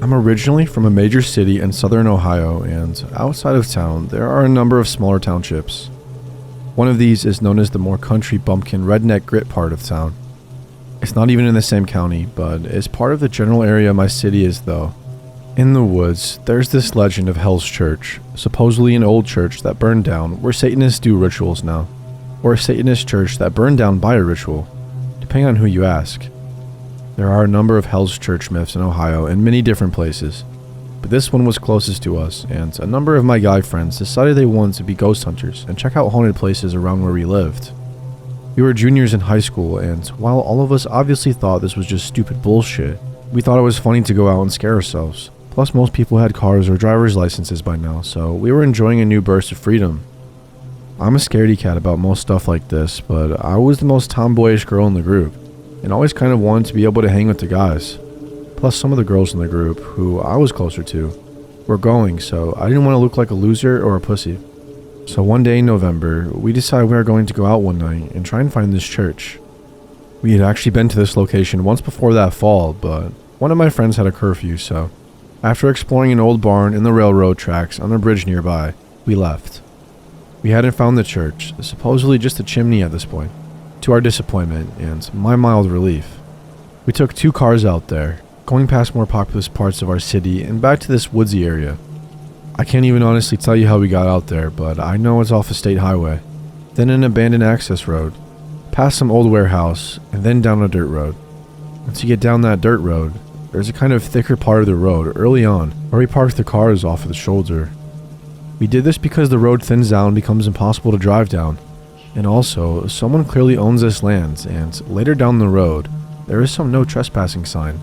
I'm originally from a major city in southern Ohio, and outside of town, there are a number of smaller townships. One of these is known as the more country bumpkin redneck grit part of town. It's not even in the same county, but is part of the general area my city is though. In the woods, there's this legend of Hell's Church, supposedly an old church that burned down where Satanists do rituals now, or a Satanist church that burned down by a ritual, depending on who you ask. There are a number of Hell's Church myths in Ohio in many different places, but this one was closest to us, and a number of my guy friends decided they wanted to be ghost hunters and check out haunted places around where we lived. We were juniors in high school, and while all of us obviously thought this was just stupid bullshit, we thought it was funny to go out and scare ourselves. Plus, most people had cars or driver's licenses by now, so we were enjoying a new burst of freedom. I'm a scaredy cat about most stuff like this, but I was the most tomboyish girl in the group, and always kind of wanted to be able to hang with the guys. Plus, some of the girls in the group, who I was closer to, were going, so I didn't want to look like a loser or a pussy. So one day in November, we decided we were going to go out one night and try and find this church. We had actually been to this location once before that fall, but one of my friends had a curfew, so after exploring an old barn in the railroad tracks on a bridge nearby, we left. We hadn't found the church, supposedly just a chimney at this point, to our disappointment and my mild relief. We took 2 cars out there, going past more populous parts of our city and back to this woodsy area. I can't even honestly tell you how we got out there, but I know it's off a state highway, then an abandoned access road, past some old warehouse, and then down a dirt road. Once you get down that dirt road, there's a kind of thicker part of the road early on where we parked the cars off of the shoulder. We did this because the road thins down and becomes impossible to drive down. And also, someone clearly owns this land, and later down the road, there is some no trespassing sign.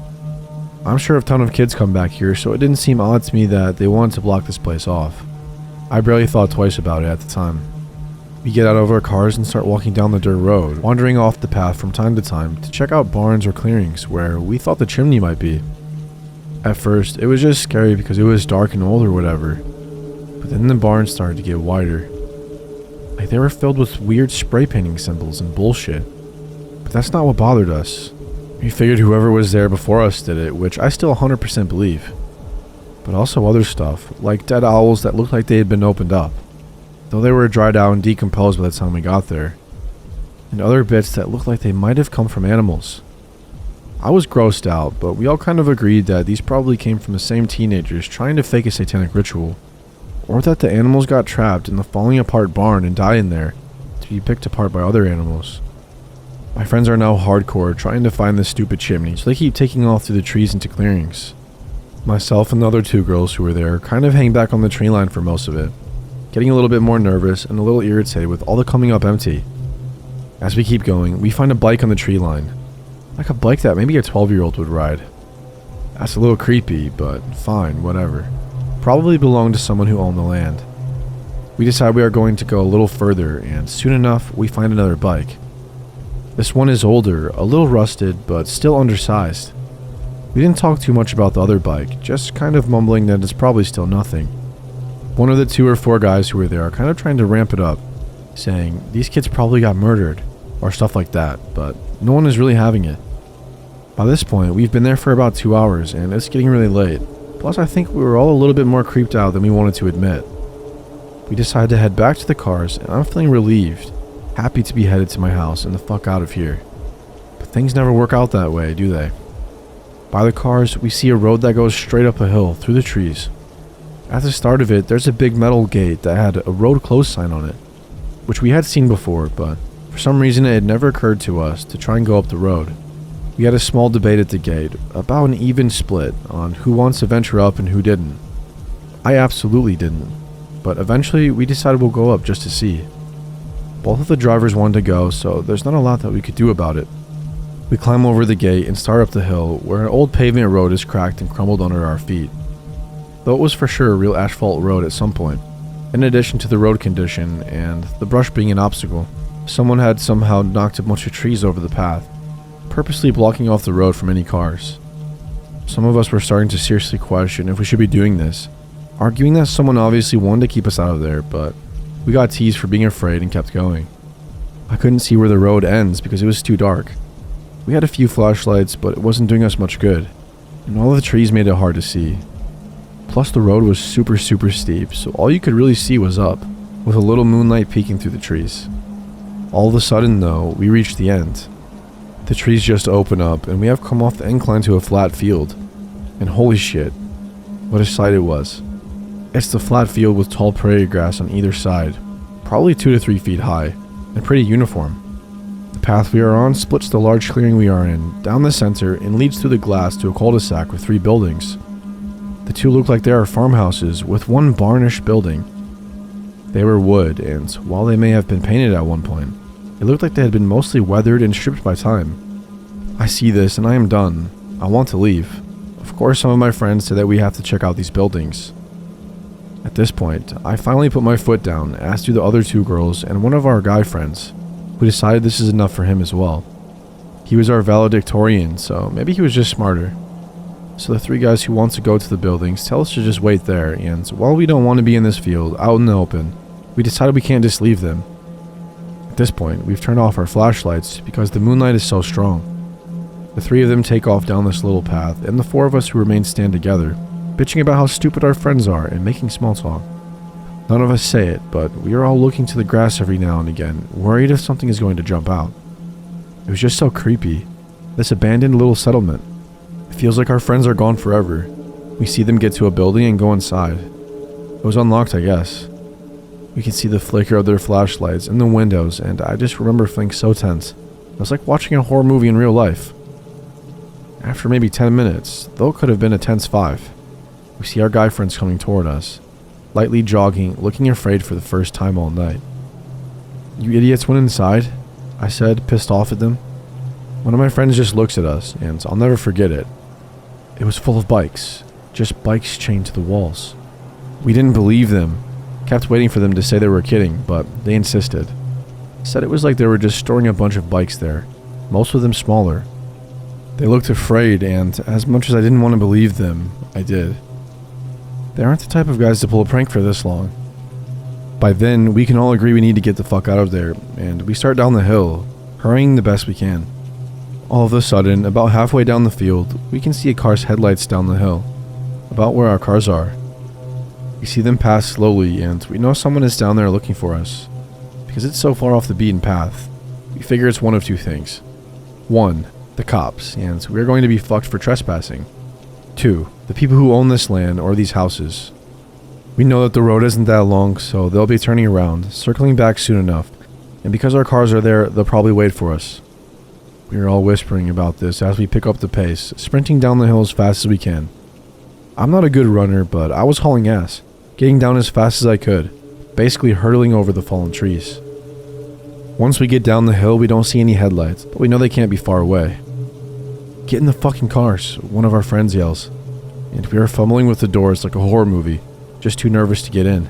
I'm sure a ton of kids come back here, so it didn't seem odd to me that they wanted to block this place off. I barely thought twice about it at the time. We get out of our cars and start walking down the dirt road, wandering off the path from time to time to check out barns or clearings where we thought the chimney might be. At first, it was just scary because it was dark and old or whatever, but then the barns started to get wider. Like they were filled with weird spray painting symbols and bullshit. But that's not what bothered us. We figured whoever was there before us did it, which I still 100% believe. But also other stuff, like dead owls that looked like they had been opened up, though they were dried out and decomposed by the time we got there. And other bits that looked like they might have come from animals. I was grossed out, but we all kind of agreed that these probably came from the same teenagers trying to fake a satanic ritual. Or that the animals got trapped in the falling apart barn and died in there to be picked apart by other animals. My friends are now hardcore trying to find this stupid chimney, so they keep taking off through the trees into clearings. Myself and the other 2 girls who were there kind of hang back on the tree line for most of it, getting a little bit more nervous and a little irritated with all the coming up empty. As we keep going, we find a bike on the tree line. Like a bike that maybe a 12-year-old would ride. That's a little creepy, but fine, whatever. Probably belonged to someone who owned the land. We decide we are going to go a little further, and soon enough, we find another bike. This one is older, a little rusted, but still undersized. We didn't talk too much about the other bike, just kind of mumbling that it's probably still nothing. One of the 2 or 4 guys who were there are kind of trying to ramp it up, saying these kids probably got murdered, or stuff like that, but no one is really having it. By this point, we've been there for about 2 hours, and it's getting really late. Plus, I think we were all a little bit more creeped out than we wanted to admit. We decided to head back to the cars, and I'm feeling relieved, happy to be headed to my house and the fuck out of here. But things never work out that way, do they? By the cars, we see a road that goes straight up a hill through the trees. At the start of it, there's a big metal gate that had a road closed sign on it, which we had seen before, but for some reason it had never occurred to us to try and go up the road. We had a small debate at the gate, about an even split on who wants to venture up and who didn't. I absolutely didn't, but eventually we decided we'll go up just to see. Both of the drivers wanted to go, so there's not a lot that we could do about it. We climb over the gate and start up the hill, where an old pavement road is cracked and crumbled under our feet. Though it was for sure a real asphalt road at some point. In addition to the road condition and the brush being an obstacle, someone had somehow knocked a bunch of trees over the path, purposely blocking off the road from any cars. Some of us were starting to seriously question if we should be doing this, arguing that someone obviously wanted to keep us out of there, but we got teased for being afraid and kept going. I couldn't see where the road ends because it was too dark. We had a few flashlights, but it wasn't doing us much good. and all the trees made it hard to see. Plus the road was super steep, so all you could really see was up, with a little moonlight peeking through the trees. All of a sudden though, we reached the end. The trees just open up and we have come off the incline to a flat field. And holy shit, what a sight it was. It's the flat field with tall prairie grass on either side, probably 2 to 3 feet high, and pretty uniform. The path we are on splits the large clearing we are in down the center and leads through the glass to a cul-de-sac with 3 buildings. The 2 look like they are farmhouses with 1 barnish building. They were wood, and while they may have been painted at one point, it looked like they had been mostly weathered and stripped by time. I see this and I am done. I want to leave. Of course, some of my friends said that we have to check out these buildings. At this point, I finally put my foot down, as do the other 2 girls and one of our guy friends, who decided this is enough for him as well. He was our valedictorian, so maybe he was just smarter. So the 3 guys who want to go to the buildings tell us to just wait there, and while we don't want to be in this field, out in the open, we decided we can't just leave them. At this point, we've turned off our flashlights because the moonlight is so strong. The 3 of them take off down this little path, and the 4 of us who remain stand together, bitching about how stupid our friends are and making small talk. None of us say it, but we are all looking to the grass every now and again, worried if something is going to jump out. It was just so creepy. This abandoned little settlement. It feels like our friends are gone forever. We see them get to a building and go inside. It was unlocked, I guess. We can see the flicker of their flashlights in the windows, and I just remember feeling so tense. It was like watching a horror movie in real life. After maybe 10 minutes, though it could have been a tense 5, we see our guy friends coming toward us, lightly jogging, looking afraid for the first time all night. "You idiots went inside?" I said, pissed off at them. One of my friends just looks at us, and I'll never forget it. It was full of bikes, just bikes chained to the walls. We didn't believe them, kept waiting for them to say they were kidding, but they insisted. Said it was like they were just storing a bunch of bikes there, most of them smaller. They looked afraid, and as much as I didn't want to believe them, I did. They aren't the type of guys to pull a prank for this long. By then, we can all agree we need to get the fuck out of there, and we start down the hill, hurrying the best we can. All of a sudden, about halfway down the field, we can see a car's headlights down the hill, about where our cars are. We see them pass slowly, and we know someone is down there looking for us. Because it's so far off the beaten path, we figure it's one of 2 things. 1, the cops, and we're going to be fucked for trespassing. 2, the people who own this land or these houses. We know that the road isn't that long, so they'll be turning around, circling back soon enough, and because our cars are there, they'll probably wait for us. We are all whispering about this as we pick up the pace, sprinting down the hill as fast as we can. I'm not a good runner, but I was hauling ass, getting down as fast as I could, basically hurtling over the fallen trees. Once we get down the hill, we don't see any headlights, but we know they can't be far away. "Get in the fucking cars," one of our friends yells, and we are fumbling with the doors like a horror movie, just too nervous to get in.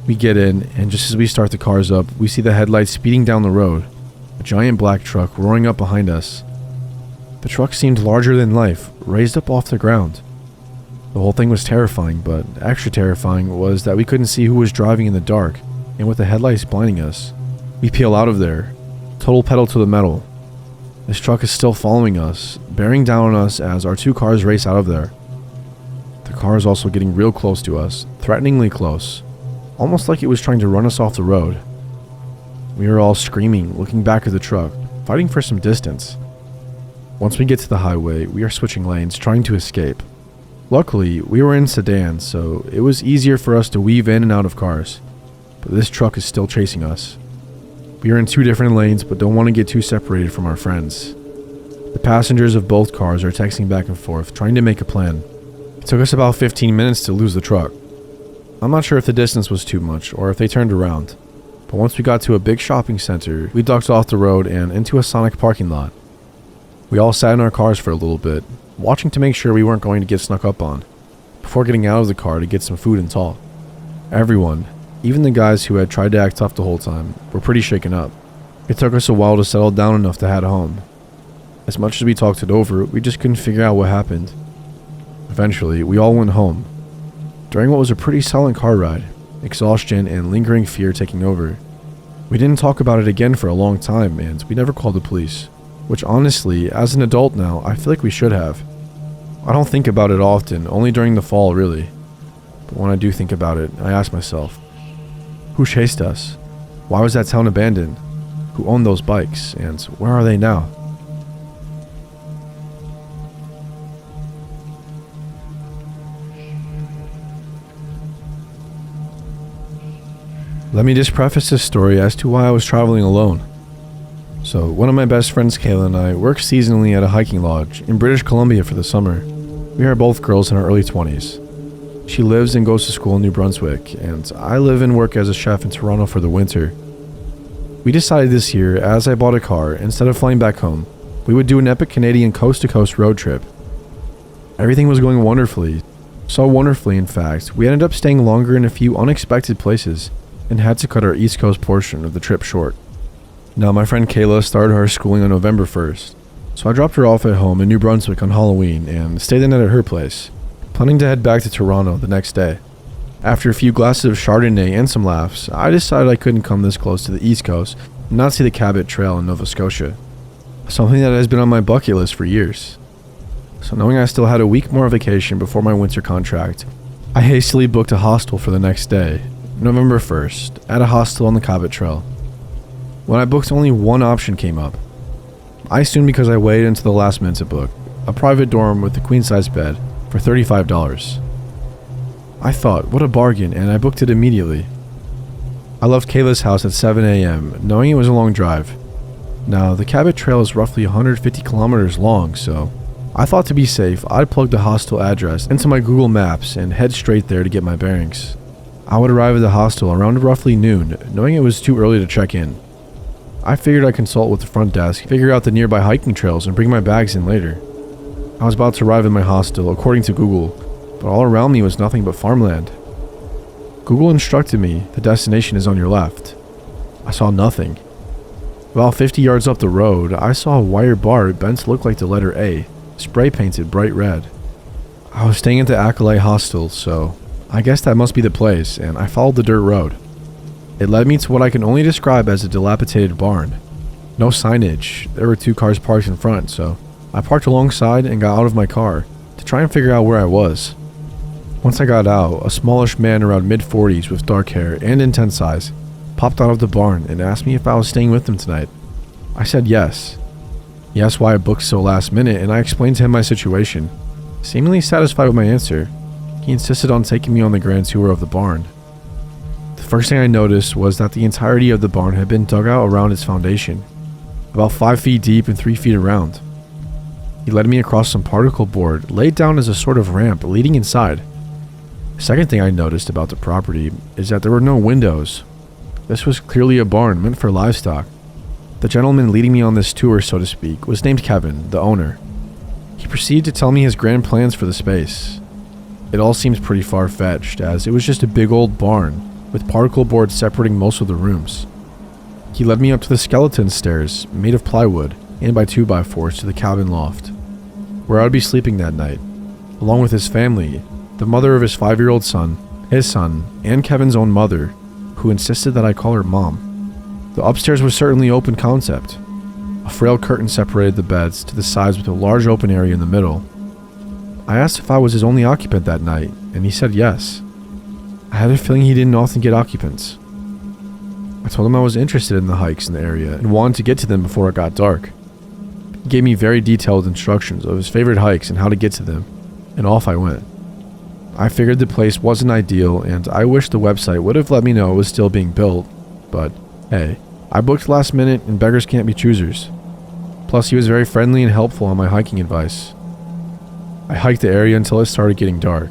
We get in, and just as we start the cars up, we see the headlights speeding down the road, a giant black truck roaring up behind us. The truck seemed larger than life, raised up off the ground. The whole thing was terrifying, but extra terrifying was that we couldn't see who was driving in the dark, and with the headlights blinding us. We peel out of there, total pedal to the metal. This truck is still following us, bearing down on us as our 2 cars race out of there. The car is also getting real close to us, threateningly close, almost like it was trying to run us off the road. We are all screaming, looking back at the truck, fighting for some distance. Once we get to the highway, we are switching lanes, trying to escape. Luckily, we were in sedans, so it was easier for us to weave in and out of cars, but this truck is still chasing us. We are in 2 different lanes, but don't want to get too separated from our friends. The passengers of both cars are texting back and forth, trying to make a plan. It took us about 15 minutes to lose the truck. I'm not sure if the distance was too much, or if they turned around, but once we got to a big shopping center, we ducked off the road and into a Sonic parking lot. We all sat in our cars for a little bit, watching to make sure we weren't going to get snuck up on, before getting out of the car to get some food and talk. Everyone, even the guys who had tried to act tough the whole time, were pretty shaken up. It took us a while to settle down enough to head home. As much as we talked it over, we just couldn't figure out what happened. Eventually, we all went home. During what was a pretty silent car ride, exhaustion and lingering fear taking over. We didn't talk about it again for a long time, and we never called the police, which honestly, as an adult now, I feel like we should have. I don't think about it often, only during the fall really. But when I do think about it, I ask myself, who chased us? Why was that town abandoned? Who owned those bikes? And where are they now? Let me just preface this story as to why I was traveling alone. So, one of my best friends, Kayla, and I work seasonally at a hiking lodge in British Columbia for the summer. We are both girls in our early 20s. She lives and goes to school in New Brunswick, and I live and work as a chef in Toronto for the winter. We decided this year, as I bought a car, instead of flying back home, we would do an epic Canadian coast-to-coast road trip. Everything was going wonderfully. So wonderfully, in fact, we ended up staying longer in a few unexpected places and had to cut our East Coast portion of the trip short. Now, my friend Kayla started her schooling on November 1st, so I dropped her off at home in New Brunswick on Halloween and stayed the night at her place, planning to head back to Toronto the next day. After a few glasses of Chardonnay and some laughs, I decided I couldn't come this close to the East Coast and not see the Cabot Trail in Nova Scotia, something that has been on my bucket list for years. So knowing I still had a week more vacation before my winter contract, I hastily booked a hostel for the next day, November 1st, at a hostel on the Cabot Trail. When I booked, only one option came up. I assumed because I waited until the last minute to book, a private dorm with a queen-size bed for $35. I thought, what a bargain, and I booked it immediately. I left Kayla's house at 7 a.m., knowing it was a long drive. Now, the Cabot Trail is roughly 150 kilometers long, so I thought to be safe, I'd plug the hostel address into my Google Maps and head straight there to get my bearings. I would arrive at the hostel around roughly noon, knowing it was too early to check in. I figured I'd consult with the front desk, figure out the nearby hiking trails, and bring my bags in later. I was about to arrive at my hostel, according to Google, but all around me was nothing but farmland. Google instructed me, the destination is on your left. I saw nothing. About 50 yards up the road, I saw a wire bar bent to look like the letter A, spray painted bright red. I was staying at the Acolyte Hostel, so I guess that must be the place, and I followed the dirt road. It led me to what I can only describe as a dilapidated barn. No signage, there were 2 cars parked in front, so I parked alongside and got out of my car to try and figure out where I was. Once I got out, a smallish man around mid-40s with dark hair and intense eyes popped out of the barn and asked me if I was staying with him tonight. I said yes. He asked why I booked so last minute, and I explained to him my situation. Seemingly satisfied with my answer, he insisted on taking me on the grand tour of the barn. The first thing I noticed was that the entirety of the barn had been dug out around its foundation, about 5 feet deep and 3 feet around. He led me across some particle board laid down as a sort of ramp leading inside. The second thing I noticed about the property is that there were no windows. This was clearly a barn meant for livestock. The gentleman leading me on this tour, so to speak, was named Kevin, the owner. He proceeded to tell me his grand plans for the space. It all seems pretty far-fetched, as it was just a big old barn with particle boards separating most of the rooms. He led me up to the skeleton stairs, made of plywood and by 2x4s, to the cabin loft, where I would be sleeping that night, along with his family, the mother of his 5-year-old son, his son, and Kevin's own mother, who insisted that I call her Mom. The upstairs was certainly open concept. A frail curtain separated the beds to the sides with a large open area in the middle. I asked if I was his only occupant that night, and he said yes. I had a feeling he didn't often get occupants. I told him I was interested in the hikes in the area and wanted to get to them before it got dark. He gave me very detailed instructions of his favorite hikes and how to get to them, and off I went. I figured the place wasn't ideal, and I wished the website would have let me know it was still being built, but hey, I booked last minute and beggars can't be choosers. Plus, he was very friendly and helpful on my hiking advice. I hiked the area until it started getting dark.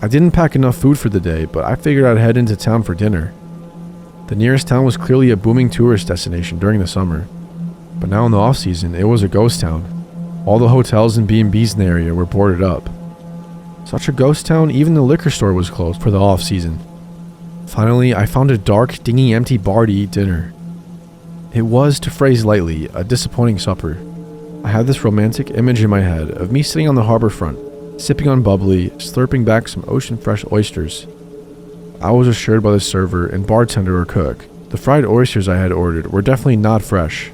I didn't pack enough food for the day, but I figured I'd head into town for dinner. The nearest town was clearly a booming tourist destination during the summer, but now in the off-season, it was a ghost town. All the hotels and B&Bs in the area were boarded up. Such a ghost town, even the liquor store was closed for the off-season. Finally, I found a dark, dingy, empty bar to eat dinner. It was, to phrase lightly, a disappointing supper. I had this romantic image in my head of me sitting on the harbor front, sipping on bubbly, slurping back some ocean-fresh oysters. I was assured by the server and bartender or cook the fried oysters I had ordered were definitely not fresh.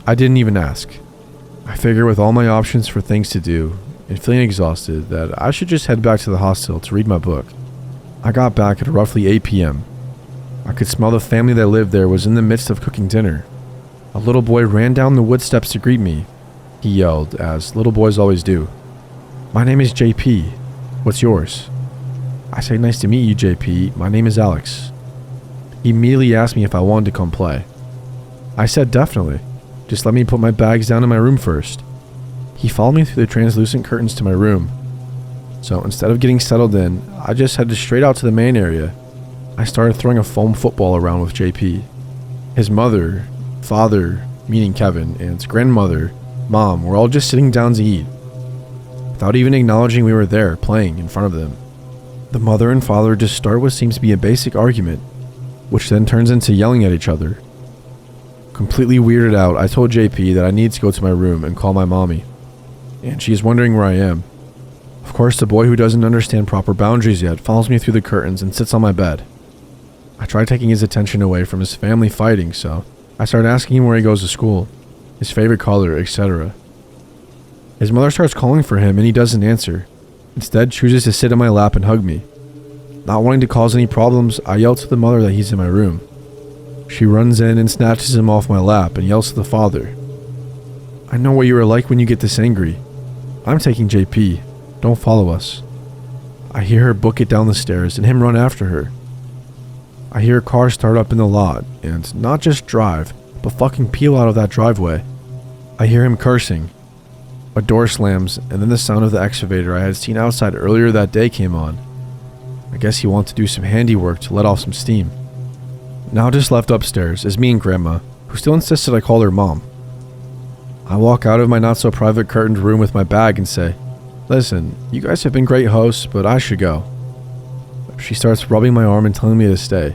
I didn't even ask. I figured with all my options for things to do, and feeling exhausted that I should just head back to the hostel to read my book. I got back at roughly 8 p.m. I could smell the family that lived there was in the midst of cooking dinner. A little boy ran down the wood steps to greet me. He yelled, as little boys always do, "My name is JP. What's yours?" I say, "Nice to meet you, JP. My name is Alex." He immediately asked me if I wanted to come play. I said definitely. Just let me put my bags down in my room first. He followed me through the translucent curtains to my room. So instead of getting settled in, I just headed straight out to the main area. I started throwing a foam football around with JP. His mother, father, meaning Kevin, and grandmother, mom, were all just sitting down to eat, without even acknowledging we were there, playing in front of them. The mother and father just start what seems to be a basic argument, which then turns into yelling at each other. Completely weirded out, I told JP that I need to go to my room and call my mommy, and she is wondering where I am. Of course, the boy who doesn't understand proper boundaries yet follows me through the curtains and sits on my bed. I try taking his attention away from his family fighting, so I start asking him where he goes to school, his favorite color, etc. His mother starts calling for him and he doesn't answer. Instead, chooses to sit in my lap and hug me. Not wanting to cause any problems, I yell to the mother that he's in my room. She runs in and snatches him off my lap and yells to the father, "I know what you are like when you get this angry. I'm taking JP. Don't follow us." I hear her book it down the stairs and him run after her. I hear a car start up in the lot, and not just drive, but fucking peel out of that driveway. I hear him cursing. A door slams, and then the sound of the excavator I had seen outside earlier that day came on. I guess he wanted to do some handiwork to let off some steam. Now just left upstairs is me and Grandma, who still insisted I call her Mom. I walk out of my not-so-private curtained room with my bag and say, "Listen, you guys have been great hosts, but I should go." She starts rubbing my arm and telling me to stay,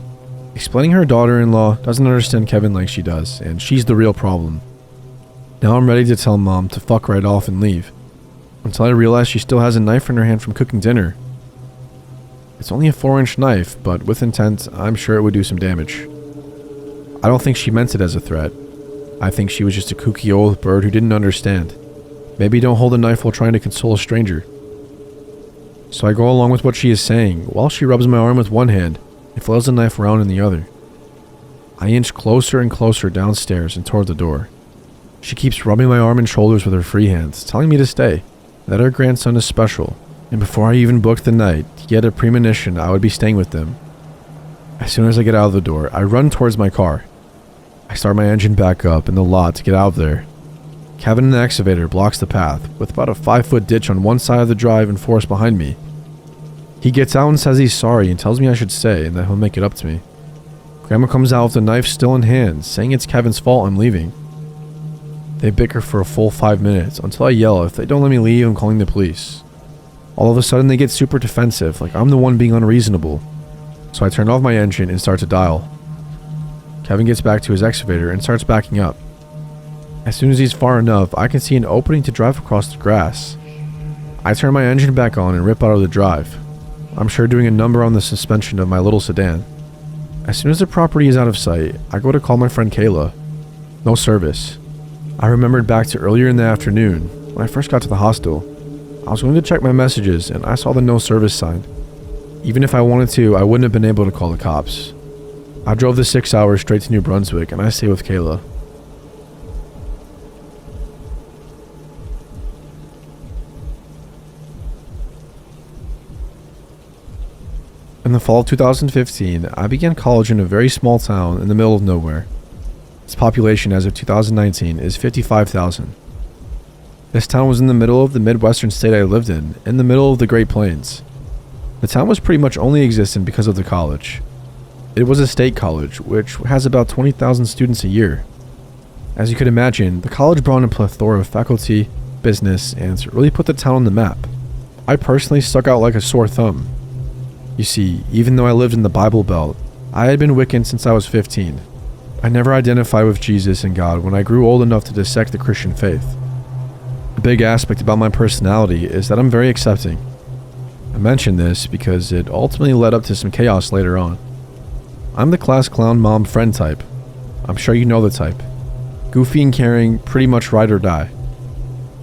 explaining her daughter-in-law doesn't understand Kevin like she does, and she's the real problem. Now I'm ready to tell Mom to fuck right off and leave, until I realize she still has a knife in her hand from cooking dinner. It's only a 4-inch knife, but with intent, I'm sure it would do some damage. I don't think she meant it as a threat. I think she was just a kooky old bird who didn't understand. Maybe don't hold a knife while trying to console a stranger. So I go along with what she is saying, while she rubs my arm with one hand and flails the knife around in the other. I inch closer and closer downstairs and toward the door. She keeps rubbing my arm and shoulders with her free hands, telling me to stay, that her grandson is special, and before I even booked the night, he had a premonition I would be staying with them. As soon as I get out of the door, I run towards my car. I start my engine back up in the lot to get out of there. Kevin in the excavator blocks the path, with about a 5-foot ditch on one side of the drive and forest behind me. He gets out and says he's sorry and tells me I should stay and that he'll make it up to me. Grandma comes out with the knife still in hand, saying it's Kevin's fault I'm leaving. They bicker for a full 5 minutes until I yell if they don't let me leave, I'm calling the police. All of a sudden they get super defensive, like I'm the one being unreasonable. So I turn off my engine and start to dial. Kevin gets back to his excavator and starts backing up. As soon as he's far enough, I can see an opening to drive across the grass. I turn my engine back on and rip out of the drive. I'm sure doing a number on the suspension of my little sedan. As soon as the property is out of sight, I go to call my friend Kayla. No service. I remembered back to earlier in the afternoon, when I first got to the hostel. I was going to check my messages and I saw the no service sign. Even if I wanted to, I wouldn't have been able to call the cops. I drove the 6 hours straight to New Brunswick and I stayed with Kayla. In the fall of 2015, I began college in a very small town in the middle of nowhere. Its population as of 2019 is 55,000. This town was in the middle of the Midwestern state I lived in the middle of the Great Plains. The town was pretty much only existent because of the college. It was a state college, which has about 20,000 students a year. As you could imagine, the college brought in a plethora of faculty, business, and really put the town on the map. I personally stuck out like a sore thumb. You see, even though I lived in the Bible Belt, I had been Wiccan since I was 15. I never identified with Jesus and God when I grew old enough to dissect the Christian faith. A big aspect about my personality is that I'm very accepting. I mention this because it ultimately led up to some chaos later on. I'm the class clown mom friend type. I'm sure you know the type. Goofy and caring, pretty much ride or die.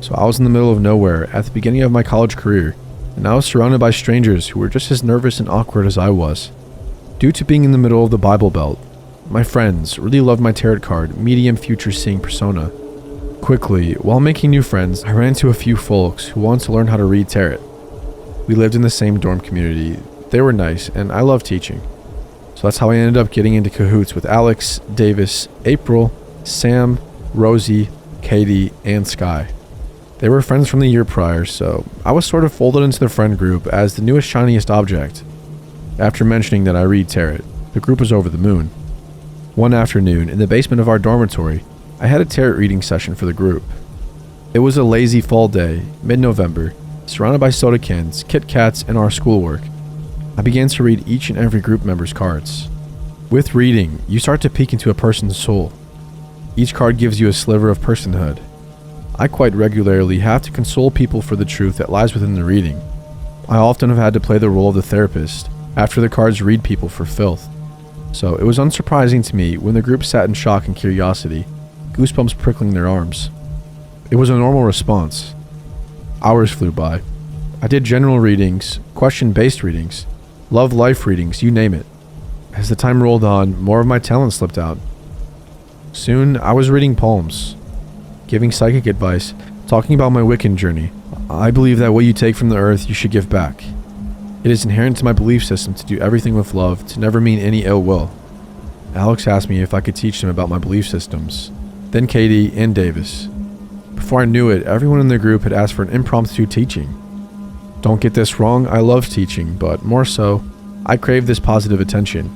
So I was in the middle of nowhere at the beginning of my college career, and I was surrounded by strangers who were just as nervous and awkward as I was. Due to being in the middle of the Bible Belt, my friends really loved my tarot card, medium future seeing persona. Quickly, while making new friends, I ran into a few folks who wanted to learn how to read tarot. We lived in the same dorm community. They were nice, and I loved teaching. So that's how I ended up getting into cahoots with Alex, Davis, April, Sam, Rosie, Katie, and Sky. They were friends from the year prior, so I was sort of folded into the friend group as the newest shiniest object. After mentioning that I read tarot, the group was over the moon. One afternoon, in the basement of our dormitory, I had a tarot reading session for the group. It was a lazy fall day, mid-November, surrounded by soda cans, Kit Kats, and our schoolwork. I began to read each and every group member's cards. With reading, you start to peek into a person's soul. Each card gives you a sliver of personhood. I quite regularly have to console people for the truth that lies within the reading. I often have had to play the role of the therapist after the cards read people for filth. So it was unsurprising to me when the group sat in shock and curiosity, goosebumps prickling their arms. It was a normal response. Hours flew by. I did general readings, question-based readings, love life readings, you name it. As the time rolled on, more of my talent slipped out. Soon, I was reading palms, giving psychic advice, talking about my Wiccan journey. I believe that what you take from the earth, you should give back. It is inherent to my belief system to do everything with love, to never mean any ill will. Alex asked me if I could teach them about my belief systems, then Katie and Davis. Before I knew it, everyone in the group had asked for an impromptu teaching. Don't get this wrong, I love teaching, but more so, I craved this positive attention.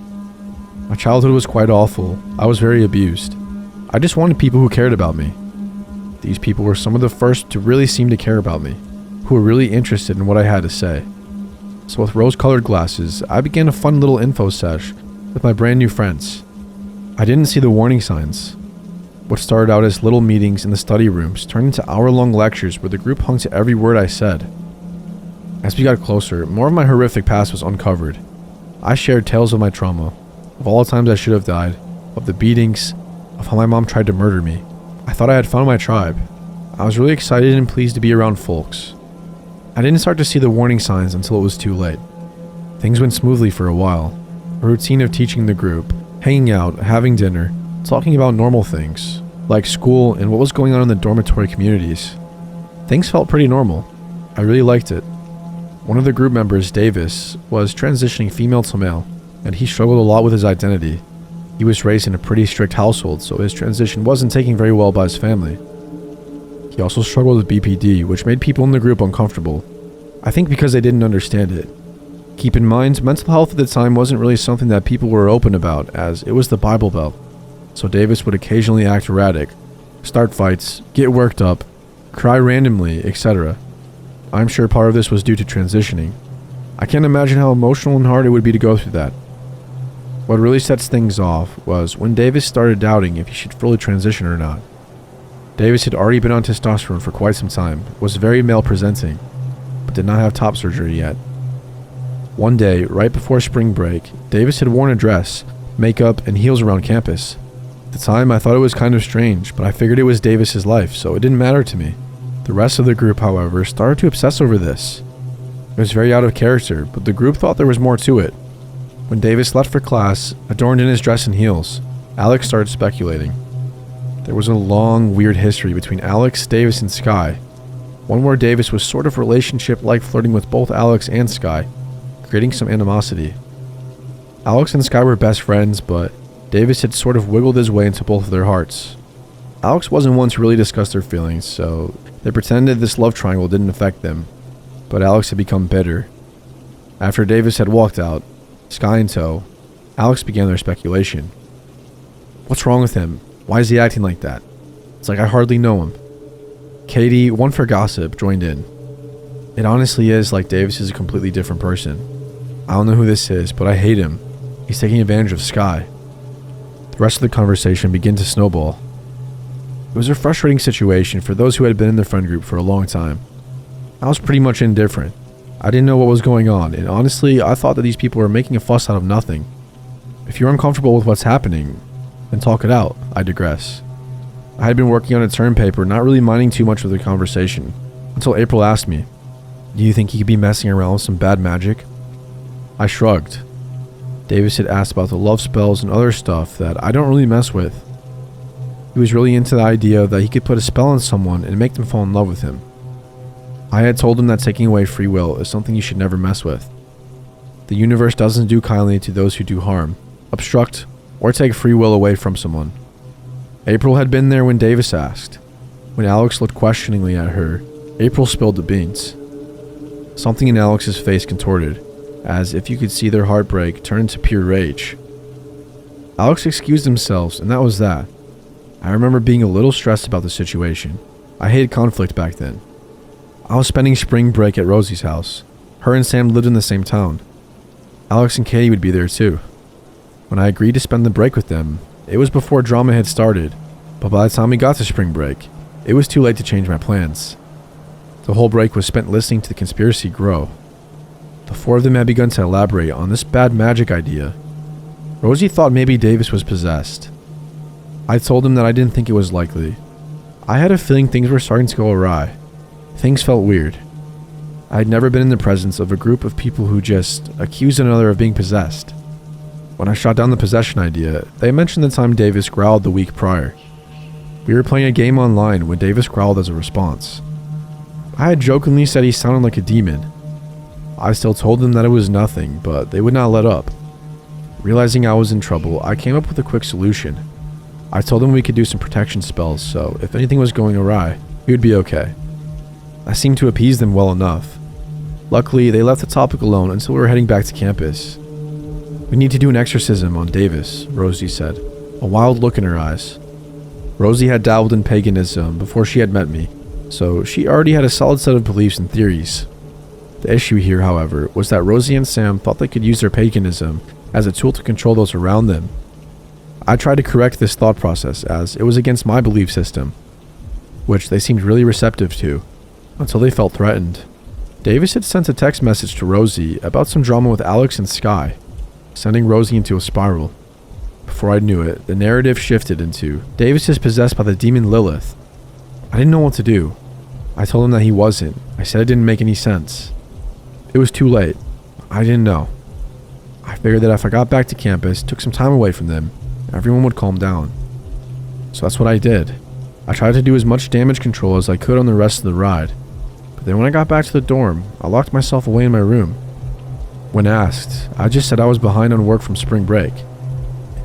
My childhood was quite awful. I was very abused. I just wanted people who cared about me. These people were some of the first to really seem to care about me, who were really interested in what I had to say. So with rose-colored glasses, I began a fun little info sesh with my brand new friends. I didn't see the warning signs. What started out as little meetings in the study rooms turned into hour-long lectures where the group hung to every word I said. As we got closer, more of my horrific past was uncovered. I shared tales of my trauma, of all the times I should have died, of the beatings, of how my mom tried to murder me. I thought I had found my tribe. I was really excited and pleased to be around folks. I didn't start to see the warning signs until it was too late. Things went smoothly for a while. A routine of teaching the group, hanging out, having dinner, talking about normal things, like school and what was going on in the dormitory communities. Things felt pretty normal. I really liked it. One of the group members, Davis, was transitioning female to male, and he struggled a lot with his identity. He was raised in a pretty strict household, so his transition wasn't taken very well by his family. He also struggled with BPD, which made people in the group uncomfortable. I think because they didn't understand it. Keep in mind, mental health at the time wasn't really something that people were open about, as it was the Bible Belt. So Davis would occasionally act erratic, start fights, get worked up, cry randomly, etc. I'm sure part of this was due to transitioning. I can't imagine how emotional and hard it would be to go through that. What really sets things off was when Davis started doubting if he should fully transition or not. Davis had already been on testosterone for quite some time, was very male presenting, but did not have top surgery yet. One day, right before spring break, Davis had worn a dress, makeup, and heels around campus. At the time, I thought it was kind of strange, but I figured it was Davis's life, so it didn't matter to me. The rest of the group, however, started to obsess over this. It was very out of character, but the group thought there was more to it. When Davis left for class, adorned in his dress and heels, Alex started speculating. There was a long, weird history between Alex, Davis, and Sky. One where Davis was sort of relationship-like flirting with both Alex and Sky, creating some animosity. Alex and Sky were best friends, but Davis had sort of wiggled his way into both of their hearts. Alex wasn't one to really discuss their feelings, so they pretended this love triangle didn't affect them, but Alex had become bitter. After Davis had walked out, Sky in tow, Alex began their speculation. What's wrong with him? Why is he acting like that? It's like I hardly know him. Katie, one for gossip, joined in. It honestly is like Davis is a completely different person. I don't know who this is, but I hate him. He's taking advantage of Sky. The rest of the conversation began to snowball. It was a frustrating situation for those who had been in the friend group for a long time. I was pretty much indifferent. I didn't know what was going on, and honestly, I thought that these people were making a fuss out of nothing. If you're uncomfortable with what's happening, then talk it out, I digress. I had been working on a term paper, not really minding too much of the conversation, until April asked me, "Do you think he could be messing around with some bad magic?" I shrugged. Davis had asked about the love spells and other stuff that I don't really mess with. He was really into the idea that he could put a spell on someone and make them fall in love with him. I had told him that taking away free will is something you should never mess with. The universe doesn't do kindly to those who do harm, obstruct, or take free will away from someone. April had been there when Davis asked. When Alex looked questioningly at her, April spilled the beans. Something in Alex's face contorted, as if you could see their heartbreak turn into pure rage. Alex excused themselves, and that was that. I remember being a little stressed about the situation. I hated conflict back then. I was spending spring break at Rosie's house. Her and Sam lived in the same town. Alex and Katie would be there too. When I agreed to spend the break with them, it was before drama had started, but by the time we got to spring break, it was too late to change my plans. The whole break was spent listening to the conspiracy grow. The four of them had begun to elaborate on this bad magic idea. Rosie thought maybe Davis was possessed. I told him that I didn't think it was likely. I had a feeling things were starting to go awry. Things felt weird. I had never been in the presence of a group of people who just accused another of being possessed. When I shot down the possession idea, they mentioned the time Davis growled the week prior. We were playing a game online when Davis growled as a response. I had jokingly said he sounded like a demon. I still told them that it was nothing, but they would not let up. Realizing I was in trouble, I came up with a quick solution. I told them we could do some protection spells, so if anything was going awry, we would be okay. I seemed to appease them well enough. Luckily, they left the topic alone until we were heading back to campus. "We need to do an exorcism on Davis," Rosie said, a wild look in her eyes. Rosie had dabbled in paganism before she had met me, so she already had a solid set of beliefs and theories. The issue here, however, was that Rosie and Sam thought they could use their paganism as a tool to control those around them. I tried to correct this thought process as it was against my belief system, which they seemed really receptive to, until they felt threatened. Davis had sent a text message to Rosie about some drama with Alex and Sky, sending Rosie into a spiral. Before I knew it, the narrative shifted into Davis is possessed by the demon Lilith. I didn't know what to do. I told him that he wasn't. I said it didn't make any sense. It was too late. I didn't know. I figured that if I got back to campus, took some time away from them, everyone would calm down. So that's what I did. I tried to do as much damage control as I could on the rest of the ride. But then when I got back to the dorm, I locked myself away in my room. When asked, I just said I was behind on work from spring break.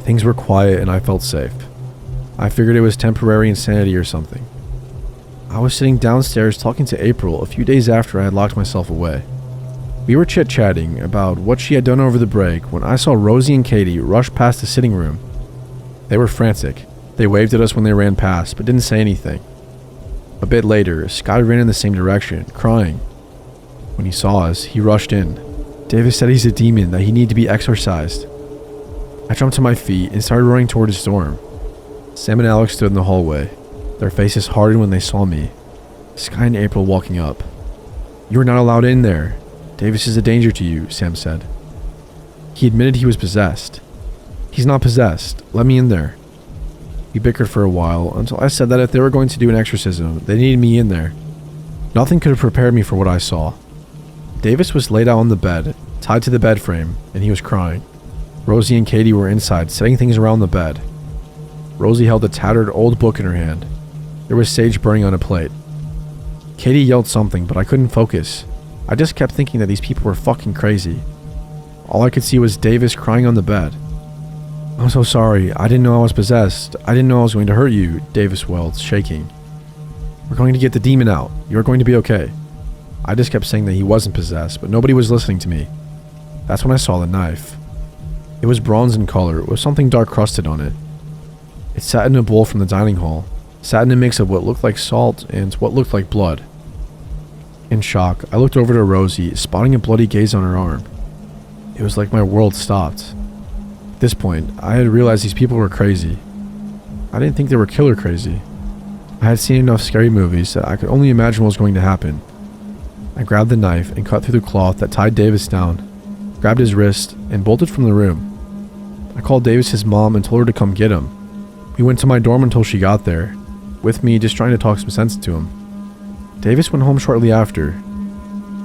Things were quiet and I felt safe. I figured it was temporary insanity or something. I was sitting downstairs talking to April a few days after I had locked myself away. We were chit-chatting about what she had done over the break when I saw Rosie and Katie rush past the sitting room. They were frantic. They waved at us when they ran past, but didn't say anything. A bit later, Sky ran in the same direction, crying. When he saw us, he rushed in. Davis said he's a demon, that he needed to be exorcised. I jumped to my feet and started running toward his dorm. Sam and Alex stood in the hallway. Their faces hardened when they saw me. Sky and April walking up. "You are not allowed in there. Davis is a danger to you," Sam said. He admitted he was possessed. "He's not possessed. Let me in there." We bickered for a while until I said that if they were going to do an exorcism, they needed me in there. Nothing could have prepared me for what I saw. Davis was laid out on the bed, tied to the bed frame, and he was crying. Rosie and Katie were inside, setting things around the bed. Rosie held a tattered old book in her hand. There was sage burning on a plate. Katie yelled something, but I couldn't focus. I just kept thinking that these people were fucking crazy. All I could see was Davis crying on the bed. "I'm so sorry. I didn't know I was possessed. I didn't know I was going to hurt you," Davis wailed, shaking. "We're going to get the demon out. You're going to be okay." I just kept saying that he wasn't possessed, but nobody was listening to me. That's when I saw the knife. It was bronze in color, with something dark crusted on it. It sat in a bowl from the dining hall, sat in a mix of what looked like salt and what looked like blood. In shock, I looked over to Rosie, spotting a bloody gaze on her arm. It was like my world stopped. At this point, I had realized these people were crazy. I didn't think they were killer crazy. I had seen enough scary movies that I could only imagine what was going to happen. I grabbed the knife and cut through the cloth that tied Davis down, grabbed his wrist, and bolted from the room. I called Davis his mom and told her to come get him. We went to my dorm until she got there. with me just trying to talk some sense into him. Davis went home shortly after.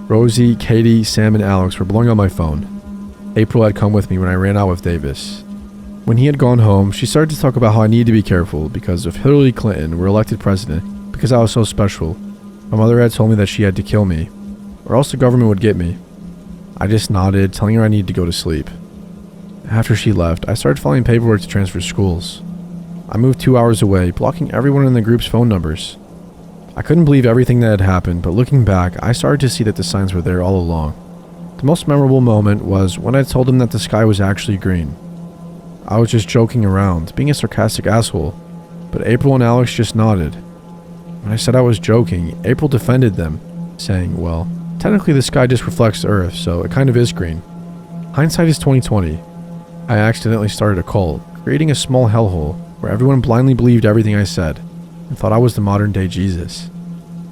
Rosie, Katie, Sam, and Alex were blowing on my phone. April had come with me when I ran out with Davis. When he had gone home, she started to talk about how I needed to be careful because if Hillary Clinton were elected president because I was so special, my mother had told me that she had to kill me, or else the government would get me. I just nodded, telling her I needed to go to sleep. After she left, I started filing paperwork to transfer schools. I moved 2 hours away, blocking everyone in the group's phone numbers. I couldn't believe everything that had happened, but looking back, I started to see that the signs were there all along. The most memorable moment was when I told him that the sky was actually green. I was just joking around, being a sarcastic asshole, but April and Alex just nodded. When I said I was joking, April defended them, saying, well, technically the sky just reflects the earth, so it kind of is green. Hindsight is 20/20. I accidentally started a cult, creating a small hellhole where everyone blindly believed everything I said and thought I was the modern day Jesus.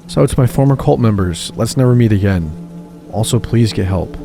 So to my former cult members, let's never meet again. Also, please get help.